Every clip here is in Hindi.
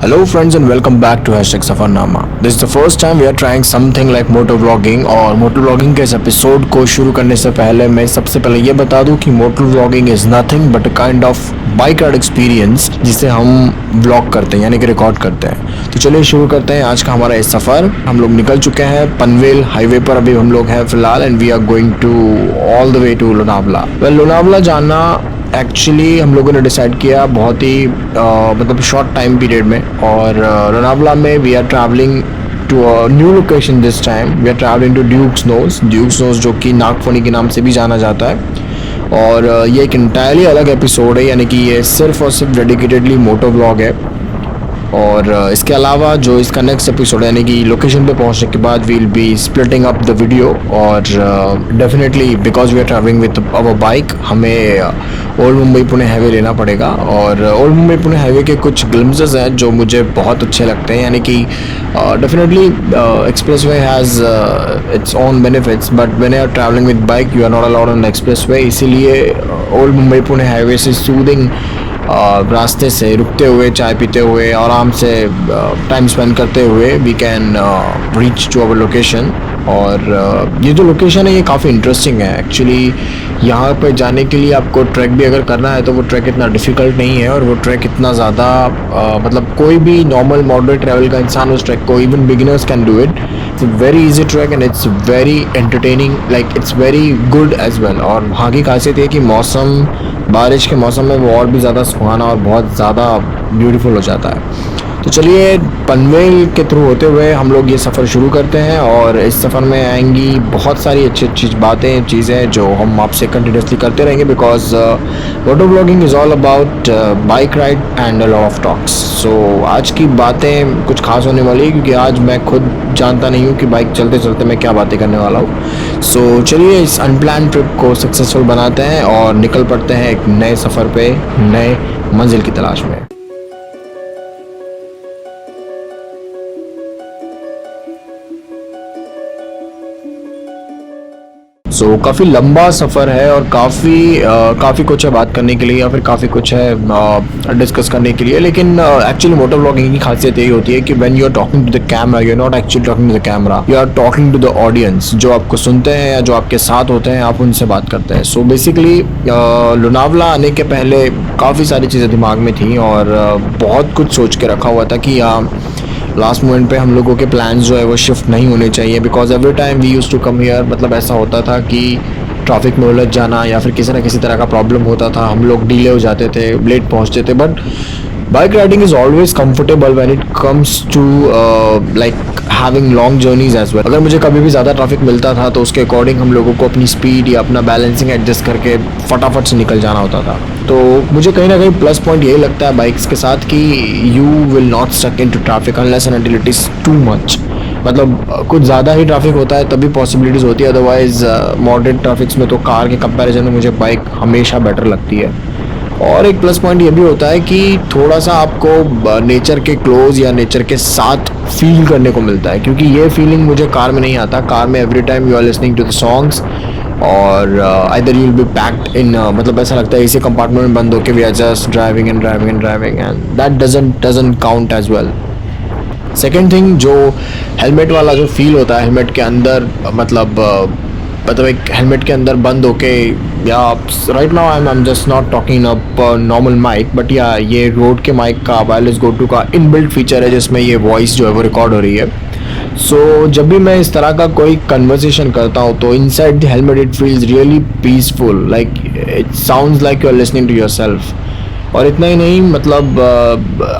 Hello friends and welcome back to #Safarnama. This is the first time we are trying something like motor vlogging और motor vlogging के इस एपिसोड को शुरू करने से पहले मैं सबसे पहले ये बता दूं कि motor vlogging is nothing but a kind of bike ride experience जिसे हम vlog करते हैं यानी कि रिकॉर्ड करते हैं। तो चलिए शुरू करते हैं आज का हमारा ये सफ़र। हम लोग निकल चुके हैं पनवेल हाईवे पर अभी हम लोग हैं फिलहाल and we are going to all the way to Lonavala. Lonavala जाना एक्चुअली हम लोगों ने डिसाइड किया बहुत ही मतलब शॉर्ट टाइम पीरियड में और लोनावला में we are travelling to a new location this time. We are travelling to Duke's Nose जो कि नागफनी के नाम से भी जाना जाता है और ये एक इंटायरली अलग एपिसोड है यानी कि ये सिर्फ और सिर्फ डेडिकेटेडली मोटो व्लॉग है। और इसके अलावा जो इसका नेक्स्ट एपिसोड है यानी कि लोकेशन पे पहुंचने के बाद we will be splitting up the video और definitely because we are travelling with our bike हमें ओल्ड मुंबई पुणे हाईवे लेना पड़ेगा और ओल्ड मुंबई पुणे हाईवे के कुछ ग्लिम्सेस हैं जो मुझे बहुत अच्छे लगते हैं यानी कि definitely expressway has its own benefits but when you are travelling with bike you are not allowed on expressway, इसीलिए ओल्ड मुंबई पुणे हाईवे से सूदिंग रास्ते से रुकते हुए चाय पीते हुए आराम से टाइम स्पेंड करते हुए we can reach to our location. और ये जो लोकेशन है ये काफ़ी इंटरेस्टिंग है एक्चुअली। यहाँ पे जाने के लिए आपको ट्रैक भी अगर करना है तो वो ट्रैक इतना डिफ़िकल्ट नहीं है और वो ट्रैक इतना ज़्यादा मतलब कोई भी नॉर्मल मॉडरेट ट्रैवल का इंसान उस ट्रैक को even beginners can do it. It's very easy track and it's very entertaining like it's very good as well. और वहाँ की खासियत है कि मौसम बारिश के मौसम में वो और भी ज़्यादा सुहाना और बहुत ज़्यादा ब्यूटीफुल हो जाता है। तो चलिए पनवेल के थ्रू होते हुए हम लोग ये सफ़र शुरू करते हैं और इस सफ़र में आएंगी बहुत सारी अच्छी अच्छी बातें चीज़ें जो हम आपसे कंटिन्यूसली करते रहेंगे because moto vlogging is all about bike ride and a lot of talks. So आज की बातें कुछ खास होने वाली है क्योंकि आज मैं खुद जानता नहीं हूँ कि बाइक चलते चलते मैं क्या बातें करने वाला हूँ। सो चलिए इस अनप्लान ट्रिप को सक्सेसफुल बनाते हैं और निकल पड़ते हैं एक नए सफ़र पे नए मंजिल की तलाश में। सो काफ़ी लंबा सफ़र है और काफ़ी कुछ है बात करने के लिए या फिर काफ़ी कुछ है डिस्कस करने के लिए, लेकिन एक्चुअली मोटर व्लॉगिंग की खासियत यही होती है कि when you are talking to the camera you are not actually talking to the camera, you are talking to the audience. जो आपको सुनते हैं या जो आपके साथ होते हैं आप उनसे बात करते हैं। सो बेसिकली लोनावला आने के पहले काफ़ी सारी चीज़ें दिमाग में थी और बहुत कुछ सोच के रखा हुआ था कि लास्ट मोमेंट पे हम लोगों के प्लान्स जो है वो शिफ्ट नहीं होने चाहिए because every time we use to come here. मतलब ऐसा होता था कि ट्रैफिक में उलझ जाना या फिर किसी ना किसी तरह का प्रॉब्लम होता था, हम लोग डिले हो जाते थे, लेट पहुंचते थे। But bike riding is always comfortable when it comes to like having long journeys as well. अगर मुझे कभी भी ज़्यादा ट्रैफिक मिलता था तो उसके अकॉर्डिंग हम लोगों को अपनी स्पीड या अपना बैलेंसिंग एडजस्ट करके फटाफट से निकल जाना होता था। तो मुझे कहीं ना कहीं प्लस पॉइंट यही लगता है बाइक्स के साथ कि you will not stuck in to traffic unless and until it is too much. मतलब कुछ ज़्यादा ही ट्रैफिक होता है तभी पॉसिबिलिटीज़ होती है, अदरवाइज मॉडरेट ट्रैफिक्स में तो कार के कंपैरिजन में मुझे बाइक हमेशा बेटर लगती है। और एक प्लस पॉइंट ये भी होता है कि थोड़ा सा आपको नेचर के क्लोज या नेचर के साथ फील करने को मिलता है क्योंकि ये फीलिंग मुझे कार में नहीं आता। कार में every time you are listening to the songs और either you will be packed in मतलब ऐसा लगता है इसी कंपार्टमेंट में बंद होके we are just driving and that doesn't count as well. Second thing जो हेलमेट वाला जो फील होता है हेलमेट के अंदर मतलब एक हेलमेट के अंदर बंद होके या right now I am just not talking up normal mic but या ये रोड के माइक का वायरलेस गो टू का इनबिल्ट फीचर है जिसमें ये वॉइस जो है वो रिकॉर्ड हो रही है। सो जब भी मैं इस तरह का कोई कन्वर्सेशन करता हूँ तो inside the helmet it feels really peaceful, like it sounds like you are listening to yourself. और इतना ही नहीं मतलब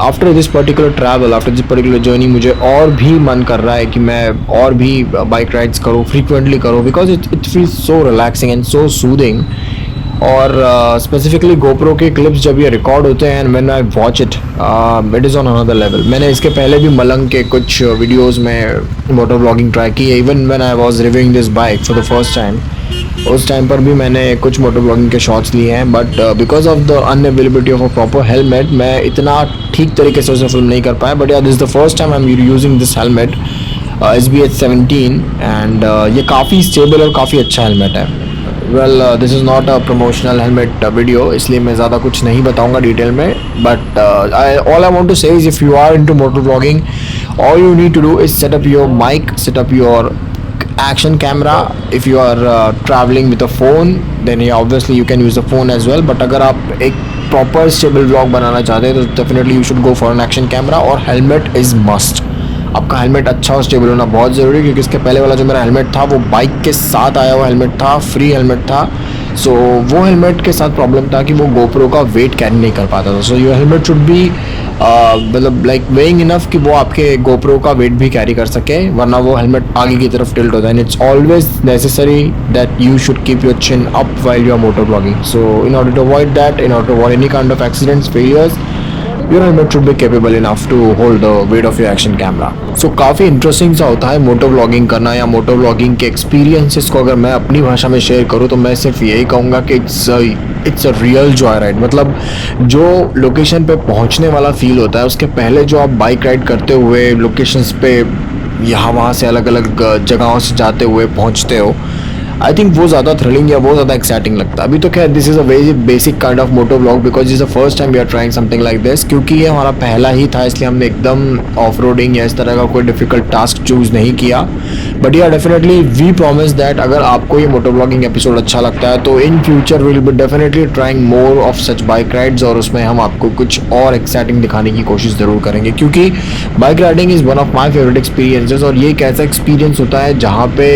after this particular travel after this particular journey मुझे और भी मन कर रहा है कि मैं और भी बाइक राइड्स करूँ, फ्रीक्वेंटली करूँ because it feels so relaxing and so soothing. और स्पेसिफिकली गोप्रो के क्लिप्स जब ये रिकॉर्ड होते हैं and when I watch it it is on another level. मैंने इसके पहले भी मलंग के कुछ वीडियोस में मोटर व्लॉगिंग ट्राई की है, even when I was reviewing this bike for the first time. उस टाइम पर भी मैंने कुछ मोटर व्लॉगिंग के शॉट्स लिए हैं but because of the unavailability of a proper helmet मैं इतना ठीक तरीके से उसे फिल्म नहीं कर पाया। बट या this the first time I am using this helmet SBH 17 and ये काफ़ी स्टेबल और काफ़ी अच्छा हेलमेट है। Well this is not a promotional helmet video, इसलिए मैं ज़्यादा कुछ नहीं बताऊंगा डिटेल में, but all I want to say is if you are into motor vlogging, all you need to do is set up your mic, set up your action camera. If you are traveling with a phone, then yeah, obviously you can use the phone as well, but अगर आप एक प्रॉपर स्टेबल व्लॉग बनाना चाहते हैं तो definitely you should go for an action camera, और हेलमेट इज़ मस्ट। आपका हेलमेट अच्छा और स्टेबल होना बहुत ज़रूरी है, क्योंकि इसके पहले वाला जो मेरा हेलमेट था वो बाइक के साथ आया हुआ हेलमेट था, फ्री हेलमेट था। सो वो हेलमेट के साथ प्रॉब्लम था कि वो गोप्रो का वेट कैरी नहीं कर पाता था। So your helmet should be मतलब लाइक वेइंग इनफ कि वो आपके गोप्रो का वेट भी कैरी कर सके, वरना वो हेलमेट आगे की तरफ टिल्ट होता है। And it's always necessary that you should keep your chin up while you are motor vlogging. So in order to avoid that, in order to avoid any kind of accidents, failures, your helmet should be capable enough to hold the weight of your action camera. So काफ़ी इंटरेस्टिंग सा होता है मोटो व्लॉगिंग करना, या मोटो व्लॉगिंग के एक्सपीरियंसेस को अगर मैं अपनी भाषा में शेयर करूँ तो मैं सिर्फ यही कहूँगा कि it's a real Joy ride. मतलब जो लोकेशन पे पहुँचने वाला फील होता है, उसके पहले जो आप बाइक राइड करते हुए लोकेशंस पे यहाँ वहाँ से अलग अलग जगहों से जाते हुए पहुँचते हो, आई थिंक वो ज़्यादा थ्रिलिंग या वो ज़्यादा एक्साइटिंग लगता है। अभी तो खैर this is a very basic kind of moto vlog, because is the first time we are trying something like this, क्योंकि ये हमारा पहला ही था, इसलिए हमने एकदम ऑफ रोडिंग या इस तरह का कोई डिफिकल्ट टास्क चूज़ नहीं किया। बट या डेफिनेटली वी प्रॉमिस दैट अगर आपको ये मोटो व्लॉगिंग एपिसोड अच्छा लगता है तो in future will be definitely trying more of such bike rides, और उसमें हम आपको कुछ और एक्साइटिंग दिखाने की कोशिश ज़रूर करेंगे, क्योंकि bike riding is one of my favourite experiences. और ये एक ऐसा एक्सपीरियंस होता है जहाँ पे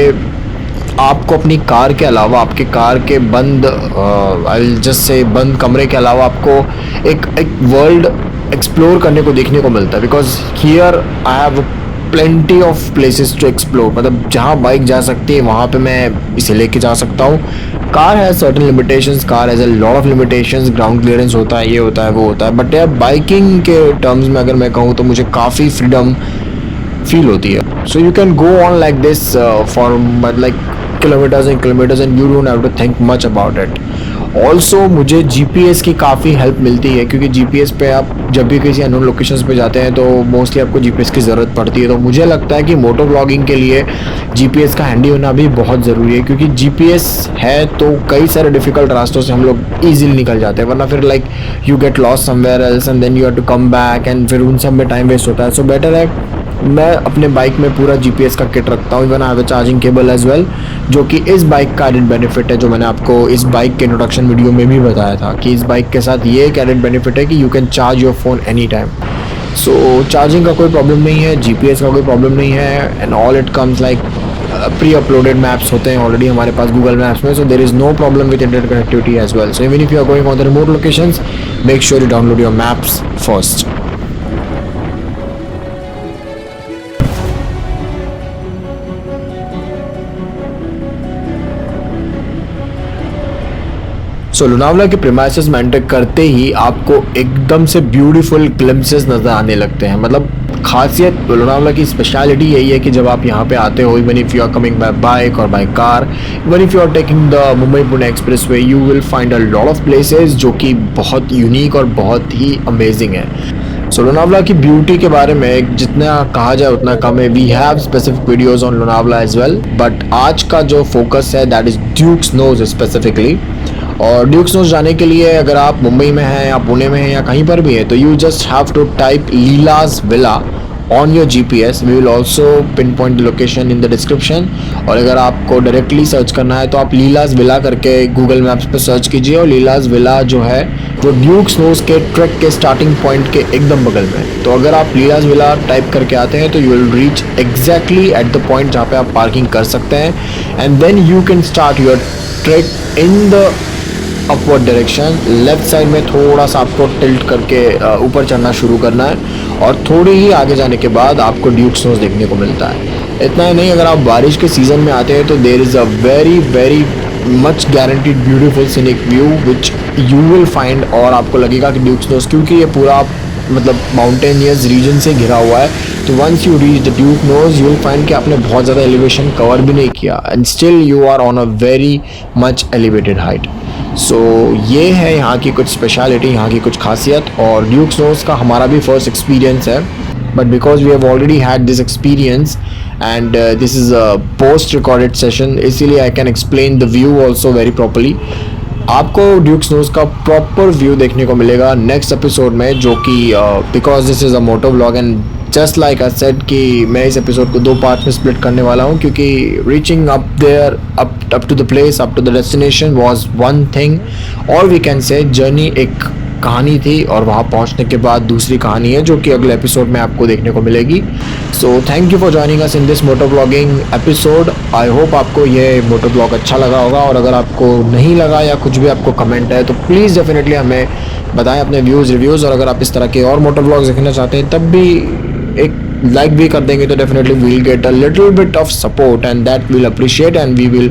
आपको अपनी कार के अलावा, आपके कार के बंद आई जस्ट से बंद कमरे के अलावा आपको एक वर्ल्ड एक्सप्लोर करने को देखने को मिलता है। Because here I have plenty of places to explore, मतलब जहाँ बाइक जा सकती है वहाँ पे मैं इसे लेके जा सकता हूँ। Car has certain limitations, car has a lot of limitations, ground clearance होता है, ये होता है, वो होता है, बट यार बाइकिंग के टर्म्स में अगर मैं कहूँ तो मुझे काफ़ी फ्रीडम फील होती है। So you can go on like this for like kilometers and kilometers and you don't have to think much about it. Also मुझे GPS की काफ़ी हेल्प मिलती है, क्योंकि GPS पे आप जब भी किसी अननोन लोकेशंस पे जाते हैं तो मोस्टली आपको GPS की ज़रूरत पड़ती है। तो मुझे लगता है कि मोटो व्लॉगिंग के लिए GPS का हैंडी होना भी बहुत ज़रूरी है, क्योंकि GPS है तो कई सारे डिफ़िकल्ट रास्तों से हम लोग ईजिली निकल जाते हैं, वरना फिर like you get lost somewhere else and then you have to come back, and फिर उन सब में टाइम वेस्ट होता है। सो बेटर है मैं अपने बाइक में पूरा GPS का किट रखता हूँ, even I have a charging cable as well, जो कि इस बाइक का एडेड बेनिफिट है, जो मैंने आपको इस बाइक के इंट्रोडक्शन वीडियो में भी बताया था कि इस बाइक के साथ ये एक एडेड बेनिफिट है कि you can charge your phone any time. So charging का कोई प्रॉब्लम नहीं है, GPS का कोई प्रॉब्लम नहीं है, and all it comes like pre uploaded maps होते हैं ऑलरेडी हमारे पास गूगल मैप्स में, so there is no problem with internet connectivity as well. So even if you are going on the remote locations, make sure you download your maps first. So Lonavala के प्रीमाइसेस में एंटर करते ही आपको एकदम से ब्यूटीफुल ग्लिम्पसेस नज़र आने लगते हैं। मतलब खासियत लोनावला की स्पेशलिटी यही है कि जब आप यहाँ पे आते हो, even if you are coming by bike और by car, even if you are taking the Mumbai Pune expressway, you will find a lot of places जो कि बहुत यूनिक और बहुत ही अमेजिंग है। सो लोनावला की ब्यूटी के बारे में जितना कहा जाए उतना कम है। We have specific videos on Lonavala as well, but आज का जो फोकस है that is Duke's Nose specifically. और ड्यूक्स नोज जाने के लिए अगर आप मुंबई में हैं या पुणे में हैं या कहीं पर भी हैं, तो you just have to type Leela's villa on your GPS। We will also pin point the location in the description. और अगर आपको डायरेक्टली सर्च करना है तो आप लीलाज विला करके गूगल मैप्स पे सर्च कीजिए, और लीलाज विला जो है वो ड्यूक्स नोज के ट्रैक के स्टार्टिंग पॉइंट के एकदम बगल में। तो अगर आप लीलाज विला टाइप करके आते हैं तो you will reach exactly at the point जहाँ पे आप पार्किंग कर सकते हैं, and then you can start your track in the upward direction. Left side में थोड़ा सा आपको टिल्ट करके ऊपर चढ़ना शुरू करना है, और थोड़ी ही आगे जाने के बाद आपको ड्यूक्स नोज देखने को मिलता है। इतना ही नहीं, अगर आप बारिश के सीज़न में आते हैं तो there is a very very much guaranteed beautiful scenic view which you will find, और आपको लगेगा कि ड्यूक्स नोज, क्योंकि ये पूरा मतलब माउंटेनियस रीजन से घिरा हुआ है, तो once you reach the Duke's Nose you will find कि आपने बहुत ज़्यादा एलिवेशन कवर भी नहीं किया, and still you are on a very much elevated height. So ये है यहाँ की कुछ स्पेशलिटी, यहाँ की कुछ खासियत, और ड्यूक्स नोज का हमारा भी फर्स्ट एक्सपीरियंस है। but because we have already had this experience and this is a post recorded session, इसीलिए I can explain the view also very properly. आपको ड्यूक स्नोज का प्रॉपर व्यू देखने को मिलेगा नेक्स्ट एपिसोड में, जो कि because this is a moto vlog and just like I said कि मैं इस एपिसोड को 2 पार्ट में स्प्लिट करने वाला हूँ, क्योंकि reaching up there up to the place, up to the destination was one thing, और वी कैन से जर्नी एक कहानी थी और वहाँ पहुँचने के बाद दूसरी कहानी है जो कि अगले एपिसोड में आपको देखने को मिलेगी. So thank you for joining us in this moto blogging episode. I hope आपको ये मोटो ब्लॉग अच्छा लगा होगा, और अगर आपको नहीं लगा या कुछ भी आपको कमेंट है तो प्लीज़ डेफिनेटली हमें बताएं अपने व्यूज़ रिव्यूज़. और अगर आप इस तरह के और मोटो ब्लॉग्स देखना चाहते हैं तब भी एक लाइक भी कर देंगे तो definitely we'll get a little bit of support and that we'll appreciate and we will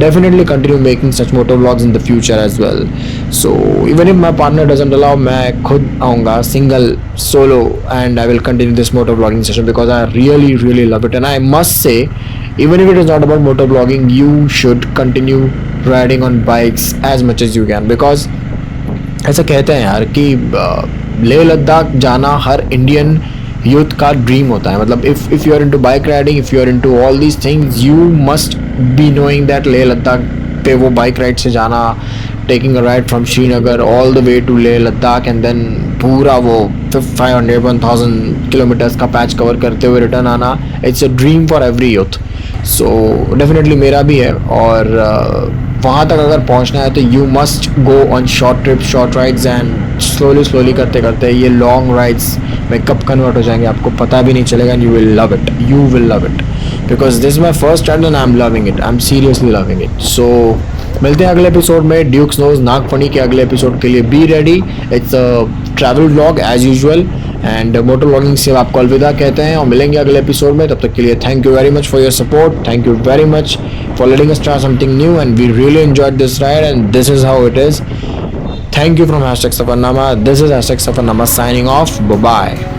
definitely continue making such moto vlogs in the future as well. So even if my partner doesn't allow, मैं खुद आऊँगा single solo and I will continue this moto vlogging session because I really love it. And I must say even if it is not about motor vlogging, you should continue riding on bikes as much as you can, because ऐसा कहते हैं यार कि लेह लद्दाख जाना हर इंडियन यूथ का ड्रीम होता है. मतलब if you are into bike riding, if you are into all these things, you must be knowing that Leh Ladakh पे वो बाइक राइड से जाना, taking a ride from Srinagar all the way to Leh Ladakh and then पूरा वो 500-1000 किलोमीटर्स का पैच कवर करते हुए रिटर्न आना, it's a dream for every youth. So definitely मेरा भी है, और वहाँ तक अगर पहुँचना है तो you must go on short trip, short rides, and slowly करते करते ये लॉन्ग राइड्स में कब कन्वर्ट हो जाएंगे आपको पता भी नहीं चलेगा. And you will love it because this is my first ride and I am loving it, I am seriously loving it. So मिलते हैं अगले एपिसोड में. ड्यूक स्नोज नागफनी के अगले एपिसोड के लिए be ready. It's a travel vlog as usual, and motor vlogging से आपको अलविदा कहते हैं और मिलेंगे अगले एपिसोड में. तब तक के लिए thank you very much for your support, thank you very much for letting us try something new, and we really enjoyed this ride and this is how it is. Thank you from #Safarnama. This is #Safarnama signing off. Bye bye.